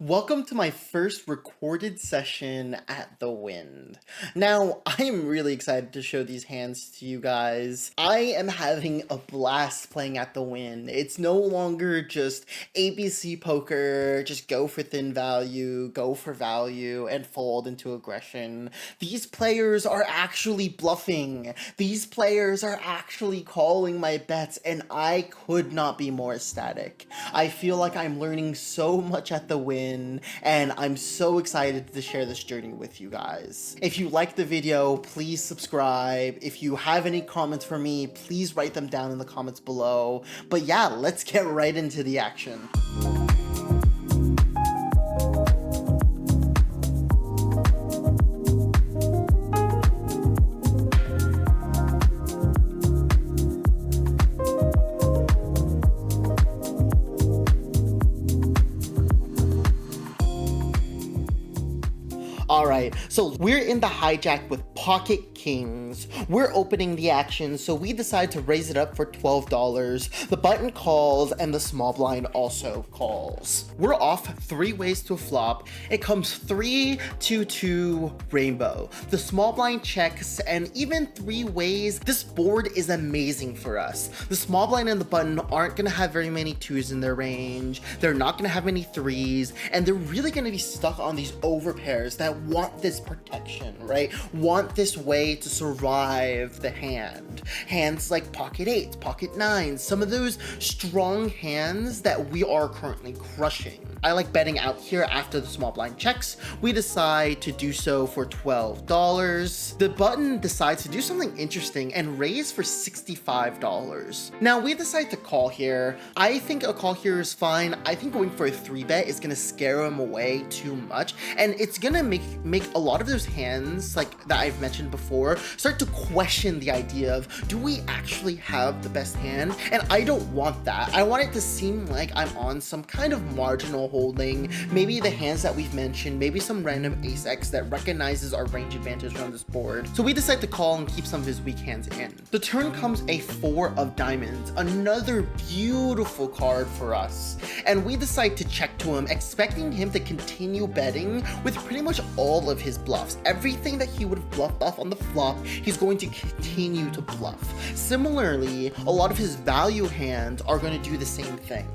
Welcome to my first recorded session at the Wynn. Now, I am really excited to show these hands to you guys. I am having a blast playing at the Wynn. It's no longer just ABC poker, just go for thin value, go for value, and fold into aggression. These players are actually bluffing. These players are actually calling my bets, and I could not be more ecstatic. I feel like I'm learning so much at the Wynn, and I'm so excited to share this journey with you guys. If you like the video, please subscribe. If you have any comments for me, please write them down in the comments below. But yeah, let's get right into the action. Alright, so we're in the hijack with pocket kings. We're opening the action, so we decide to raise it up for $12. The button calls and the small blind also calls. We're off 3 ways to a flop. It comes 3, 2, 2, rainbow. The small blind checks, and even 3 ways. This board is amazing for us. The small blind and the button aren't gonna have very many 2s in their range. They're not gonna have many 3s, and they're really gonna be stuck on these overpairs that want this protection, right? Want this way to survive the hand. Hands like pocket 8s, pocket 9s, some of those strong hands that we are currently crushing. I like betting out here after the small blind checks. We decide to do so for $12. The button decides to do something interesting and raise for $65. Now we decide to call here. I think a call here is fine. I think going for a 3-bet is gonna scare him away too much, and it's gonna make a lot of those hands like that I've mentioned before start to question the idea of, do we actually have the best hand? And I don't want that. I want it to seem like I'm on some kind of marginal holding, maybe the hands that we've mentioned, maybe some random ace-x that recognizes our range advantage on this board. So we decide to call and keep some of his weak hands in. The turn comes a 4 of diamonds, another beautiful card for us. And we decide to check to him, expecting him to continue betting with pretty much all of his bluffs. Everything that he would have bluffed off on the flop, he's going to continue to bluff. Similarly, a lot of his value hands are going to do the same thing.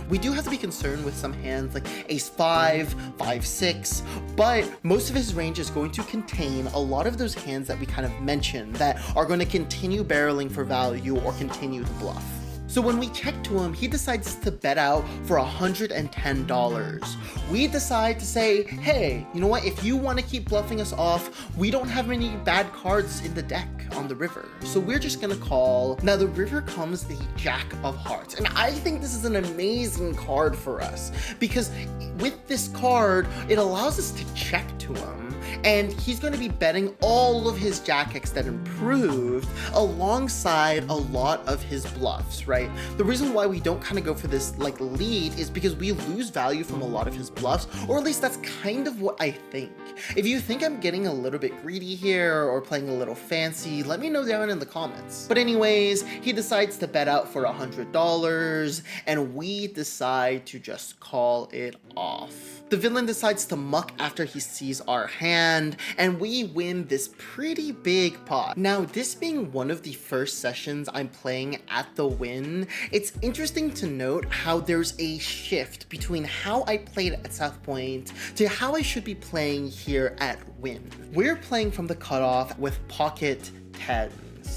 We do have to be concerned with some hands like ace 5, 5, 6, but most of his range is going to contain a lot of those hands that we kind of mentioned that are going to continue barreling for value or continue to bluff. So when we check to him, he decides to bet out for $110. We decide to say, hey, you know what? If you want to keep bluffing us off, we don't have any bad cards in the deck on the river. So we're just gonna call. Now the river comes the Jack of Hearts. And I think this is an amazing card for us because with this card, it allows us to check to him. And he's going to be betting all of his jack-x that improved alongside a lot of his bluffs, right? The reason why we don't kind of go for this like lead is because we lose value from a lot of his bluffs, or at least that's kind of what I think. If you think I'm getting a little bit greedy here or playing a little fancy, let me know down in the comments. But anyways, he decides to bet out for $100 and we decide to just call it off. The villain decides to muck after he sees our hand, and we win this pretty big pot. Now, this being one of the first sessions I'm playing at the Wynn, it's interesting to note how there's a shift between how I played at South Point to how I should be playing here at Wynn. We're playing from the cutoff with pocket 10.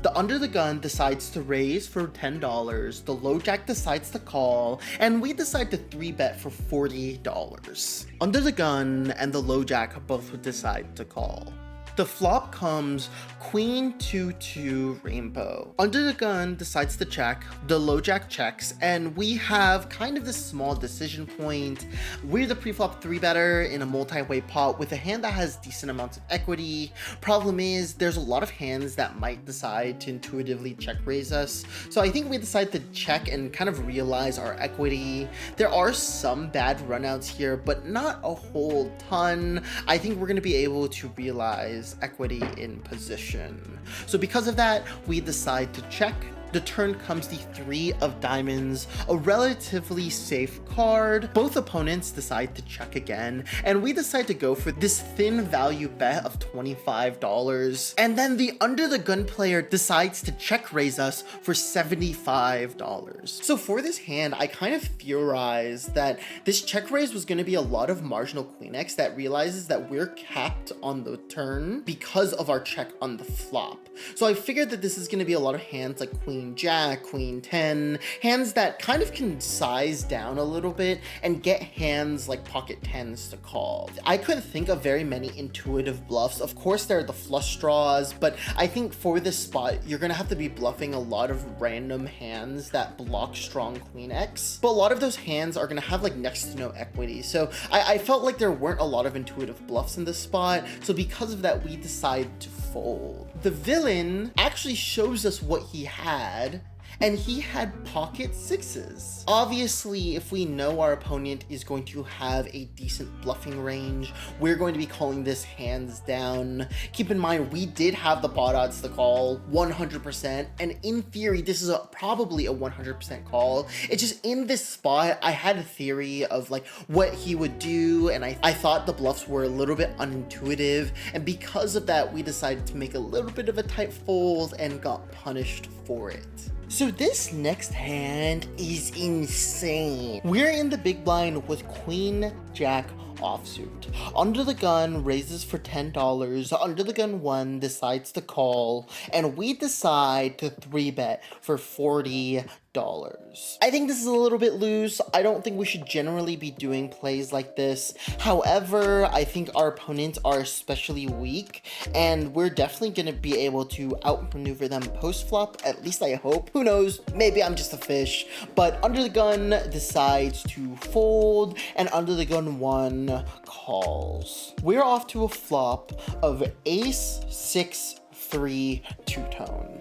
The under the gun decides to raise for $10, the low jack decides to call, and we decide to 3-bet for $40. Under the gun and the low jack both decide to call. The flop comes queen 2-2 rainbow. Under the gun decides to check, the low jack checks, and we have kind of this small decision point. We're the pre-flop 3-better in a multi-way pot with a hand that has decent amounts of equity. Problem is, there's a lot of hands that might decide to intuitively check raise us. So I think we decide to check and kind of realize our equity. There are some bad runouts here, but not a whole ton. I think we're gonna be able to realize equity in position. So because of that, we decide to check The turn comes the 3 of diamonds, a relatively safe card. Both opponents decide to check again, and we decide to go for this thin value bet of $25. And then the under the gun player decides to check raise us for $75. So for this hand, I kind of theorized that this check raise was going to be a lot of marginal queen X that realizes that we're capped on the turn because of our check on the flop. So I figured that this is going to be a lot of hands like Queen Jack, Queen 10, hands that kind of can size down a little bit and get hands like pocket 10s to call. I couldn't think of very many intuitive bluffs. Of course, there are the flush draws, but I think for this spot, you're going to have to be bluffing a lot of random hands that block strong Queen X. But a lot of those hands are going to have like next to no equity. So I felt like there weren't a lot of intuitive bluffs in this spot. So because of that, we decided to fold. The villain actually shows us what he had, and he had pocket 6s. Obviously, if we know our opponent is going to have a decent bluffing range, we're going to be calling this hands down. Keep in mind, we did have the pot odds to call 100%, and in theory, this is probably a 100% call. It's just in this spot, I had a theory of like what he would do, and I thought the bluffs were a little bit unintuitive, and because of that, we decided to make a little bit of a tight fold and got punished for it. So this next hand is insane. We're in the big blind with Queen Jack offsuit. Under the gun raises for $10. Under the gun 1 decides to call, and we decide to 3-bet for $40. I think this is a little bit loose. I don't think we should generally be doing plays like this. However, I think our opponents are especially weak, and we're definitely going to be able to outmaneuver them post-flop. At least I hope. Who knows? Maybe I'm just a fish. But Under the Gun decides to fold, and Under the Gun 1 calls. We're off to a flop of ace, 6, 3, two-tone.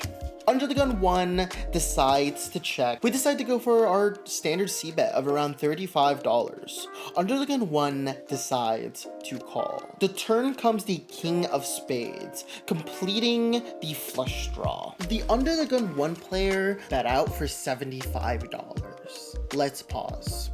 Under the Gun 1 decides to check. We decide to go for our standard c-bet of around $35. Under the Gun 1 decides to call. The turn comes the King of Spades, completing the flush draw. The Under the Gun 1 player bet out for $75. Let's pause.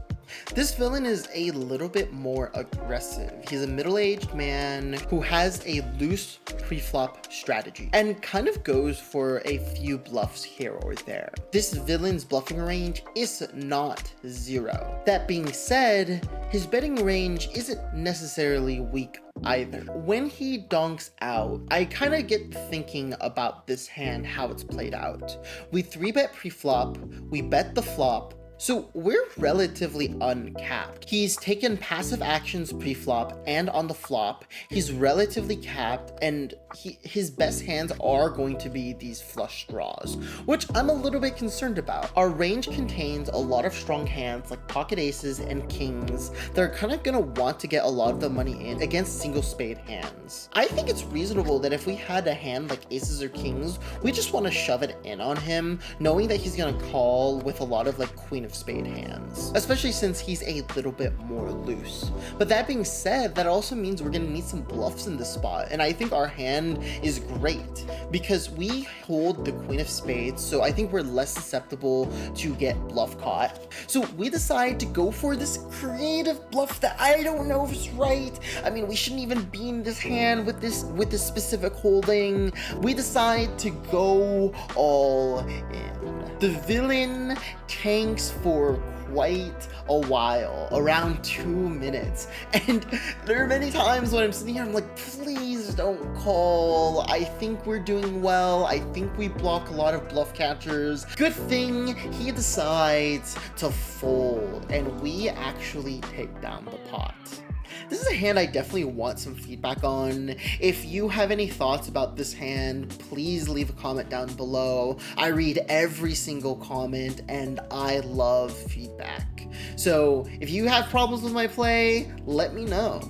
This villain is a little bit more aggressive. He's a middle-aged man who has a loose pre-flop strategy and kind of goes for a few bluffs here or there. This villain's bluffing range is not 0. That being said, his betting range isn't necessarily weak either. When he donks out, I kind of get thinking about this hand, how it's played out. We 3-bet pre-flop, we bet the flop, so we're relatively uncapped. He's taken passive actions pre-flop and on the flop. He's relatively capped, and his best hands are going to be these flush draws, which I'm a little bit concerned about. Our range contains a lot of strong hands like pocket aces and kings that are kind of gonna want to get a lot of the money in against single spade hands. I think it's reasonable that if we had a hand like aces or kings, we just want to shove it in on him, knowing that he's gonna call with a lot of like queen of spade hands, especially since he's a little bit more loose. But that being said, that also means we're gonna need some bluffs in this spot, and I think our hand is great because we hold the queen of spades, so I think we're less susceptible to get bluff caught. So we decide to go for this creative bluff that I don't know if it's right. I mean, we shouldn't even be in this hand with this specific holding. We decide to go all in. The villain tanks for quite a while, around 2 minutes, and there are many times when I'm sitting here, I'm like, please don't call. I think we're doing well. I think we block a lot of bluff catchers. Good thing he decides to fold, and we actually take down the pot. This is a hand I definitely want some feedback on. If you have any thoughts about this hand, please leave a comment down below. I read every single comment and I love feedback. So if you have problems with my play, let me know.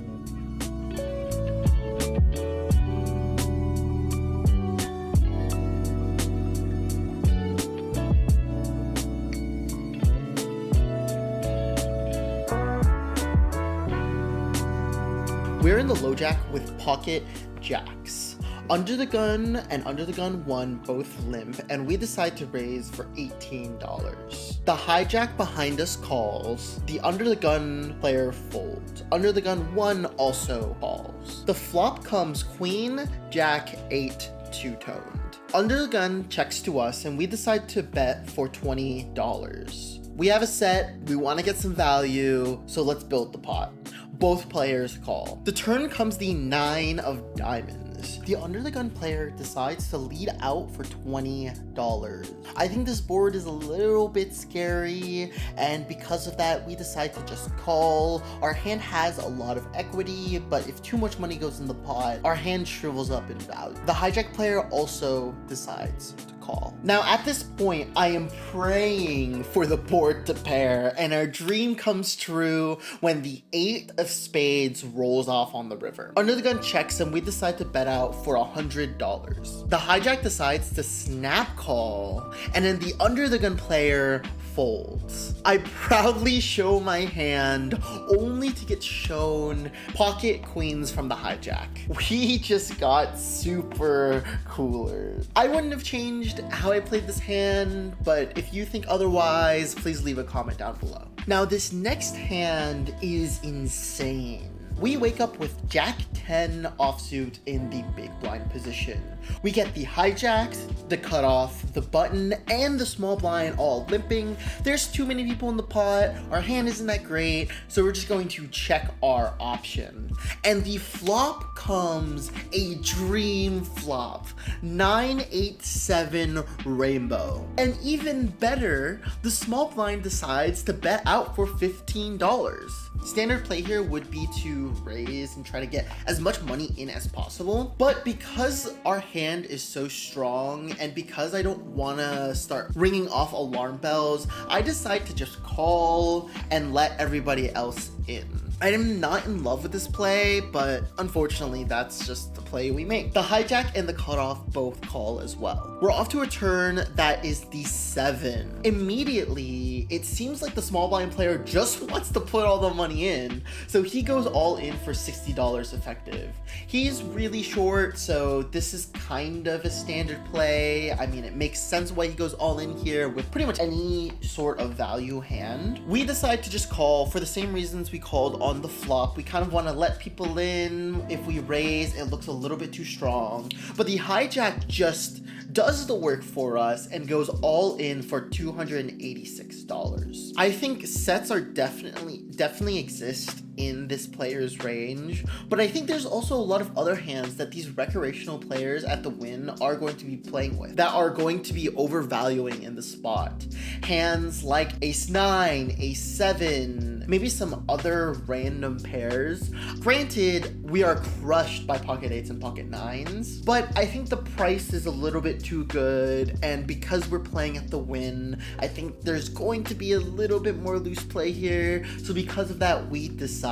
We're in the low jack with pocket jacks. Under the Gun and Under the Gun 1 both limp, and we decide to raise for $18. The hijack behind us calls. The Under the Gun player folds. Under the Gun 1 also calls. The flop comes Queen, Jack, 8, two-toned. Under the Gun checks to us, and we decide to bet for $20. We have a set, we want to get some value, so let's build the pot. Both players call. The turn comes the 9 of diamonds. The Under the Gun player decides to lead out for $20. I think this board is a little bit scary, and because of that, we decide to just call. Our hand has a lot of equity, but if too much money goes in the pot, our hand shrivels up in value. The hijack player also decides to call. Now, at this point, I am praying for the board to pair, and our dream comes true when the 8 of spades rolls off on the river. Under the Gun checks, and we decide to bet out for $100. The hijack decides to snap call, and then the Under the Gun player folds. I proudly show my hand only to get shown pocket queens from the hijack. We just got super cooler. I wouldn't have changed how I played this hand, but if you think otherwise, please leave a comment down below. Now, this next hand is insane. We wake up with Jack 10 offsuit in the big blind position. We get the hijacks, the cutoff, the button, and the small blind all limping. There's too many people in the pot, our hand isn't that great, so we're just going to check our option. And the flop comes a dream flop, 9, 8, 7 rainbow. And even better, the small blind decides to bet out for $15. Standard play here would be to raise and try to get as much money in as possible, but because our hand is so strong and because I don't want to start ringing off alarm bells, I decide to just call and let everybody else in. I am not in love with this play, but unfortunately that's just the play we make. The hijack and the cutoff both call as well. We're off to a turn that is the 7. Immediately, it seems like the small blind player just wants to put all the money in, so he goes all in for $60 effective. He's really short, so this is kind of a standard play. I mean, it makes sense why he goes all in here with pretty much any sort of value hand. We decide to just call for the same reasons we called on the flop. We kind of want to let people in. If we raise, it looks a little bit too strong, but the hijack just does the work for us and goes all in for $286. I think sets are definitely exist in this player's range, but I think there's also a lot of other hands that these recreational players at the Wynn are going to be playing with that are going to be overvaluing in the spot. Hands like Ace 9, Ace 7, maybe some other random pairs. Granted, we are crushed by pocket 8s and pocket 9s, but I think the price is a little bit too good, and because we're playing at the Wynn, I think there's going to be a little bit more loose play here, so because of that, we decide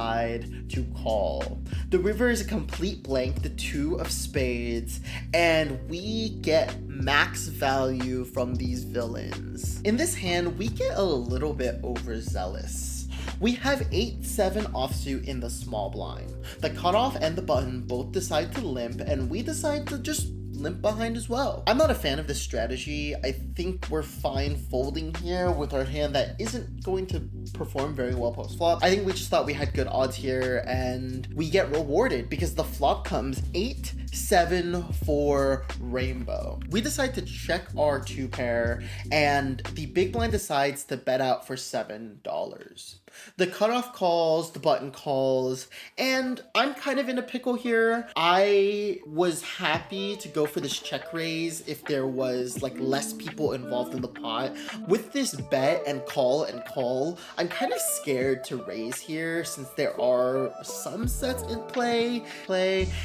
to call. The river is a complete blank, the 2 of spades, and we get max value from these villains. In this hand, we get a little bit overzealous. We have 8-7 offsuit in the small blind. The cutoff and the button both decide to limp, and we decide to just limp behind as well. I'm not a fan of this strategy. I think we're fine folding here with our hand that isn't going to perform very well post flop. I think we just thought we had good odds here, and we get rewarded because the flop comes 8, 7 for rainbow. We decide to check our 2 pair, and the big blind decides to bet out for $7. The cutoff calls, the button calls, and I'm kind of in a pickle here. I was happy to go for this check raise if there was like less people involved in the pot. With this bet and call, I'm kind of scared to raise here since there are some sets in play,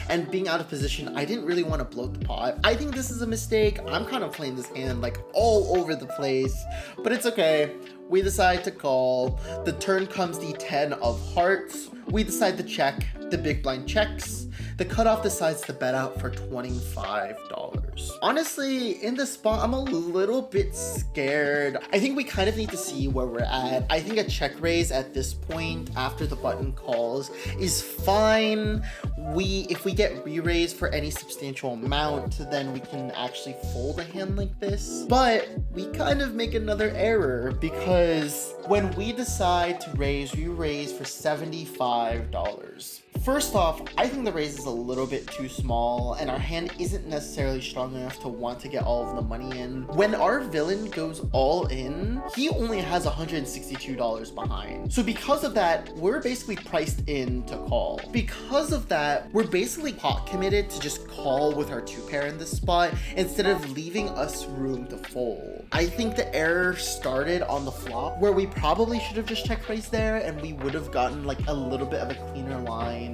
and being out of position, I didn't really want to bloat the pot. I think this is a mistake. I'm kind of playing this hand like all over the place, but it's okay. We decide to call. The turn comes the 10 of hearts. We decide to check. The big blind checks. The cutoff decides to bet out for $25. Honestly, in this spot, I'm a little bit scared. I think we kind of need to see where we're at. I think a check raise at this point after the button calls is fine. If we get re-raised for any substantial amount, then we can actually fold a hand like this. But we kind of make another error because when we decide to raise, we raise for $75. First off, I think the raise is a little bit too small and our hand isn't necessarily strong enough to want to get all of the money in. When our villain goes all in, he only has $162 behind. So because of that, we're basically priced in to call. Because of that, we're basically pot committed to just call with our 2-pair in this spot instead of leaving us room to fold. I think the error started on the flop where we probably should have just check raised there and we would have gotten like a little bit of a cleaner line.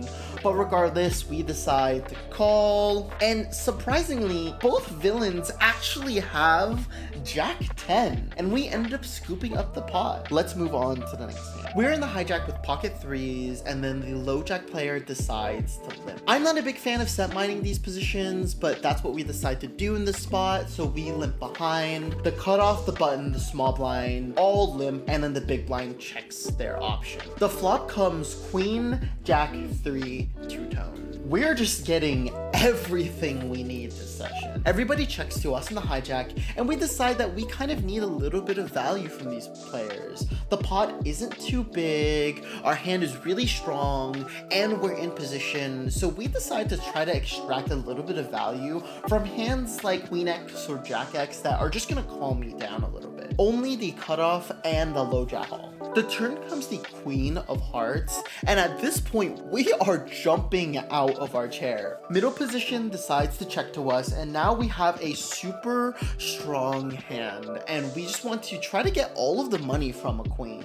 But regardless, we decide to call. And surprisingly, both villains actually have Jack 10. And we ended up scooping up the pot. Let's move on to the next hand. We're in the hijack with pocket 3s, and then the low jack player decides to limp. I'm not a big fan of set mining these positions, but that's what we decide to do in this spot, so we limp behind. The cutoff, the button, the small blind, all limp, and then the big blind checks their option. The flop comes queen, jack 3, two-tone. We're just getting everything we need this session. Everybody checks to us in the hijack, and we decide that we kind of need a little bit of value from these players. The pot isn't too big, our hand is really strong, and we're in position, so we decide to try to extract a little bit of value from hands like Queen X or Jack X that are just gonna calm me down a little bit. Only the cutoff and the low jack call. The turn comes the Queen of Hearts, and at this point, we are jumping out of our chair. Middle position decides to check to us, and now we have a super strong hand, and we just want to try to get all of the money from a queen.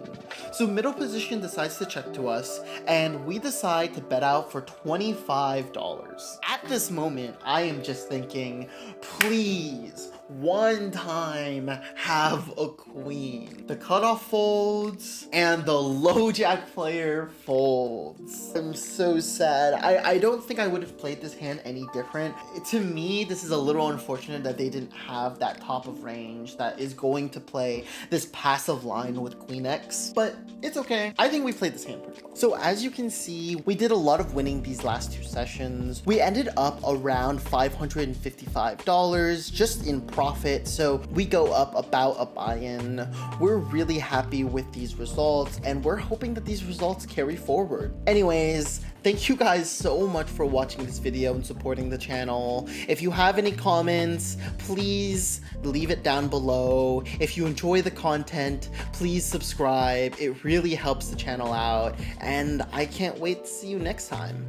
So middle position decides to check to us, and we decide to bet out for $25. At this moment, I am just thinking, please, one time have a queen. The cutoff folds and the low jack player folds. I'm so sad. I don't think I would have played this hand any different. To me, this is a little unfortunate that they didn't have that top of range that is going to play this passive line with Queen X, but it's okay. I think we played this hand pretty well. So as you can see, we did a lot of winning these last 2 sessions. We ended up around $555 just in profit, so we go up about a buy-in. We're really happy with these results, and we're hoping that these results carry forward. Anyways, thank you guys so much for watching this video and supporting the channel. If you have any comments, please leave it down below. If you enjoy the content, please subscribe. It really helps the channel out, and I can't wait to see you next time.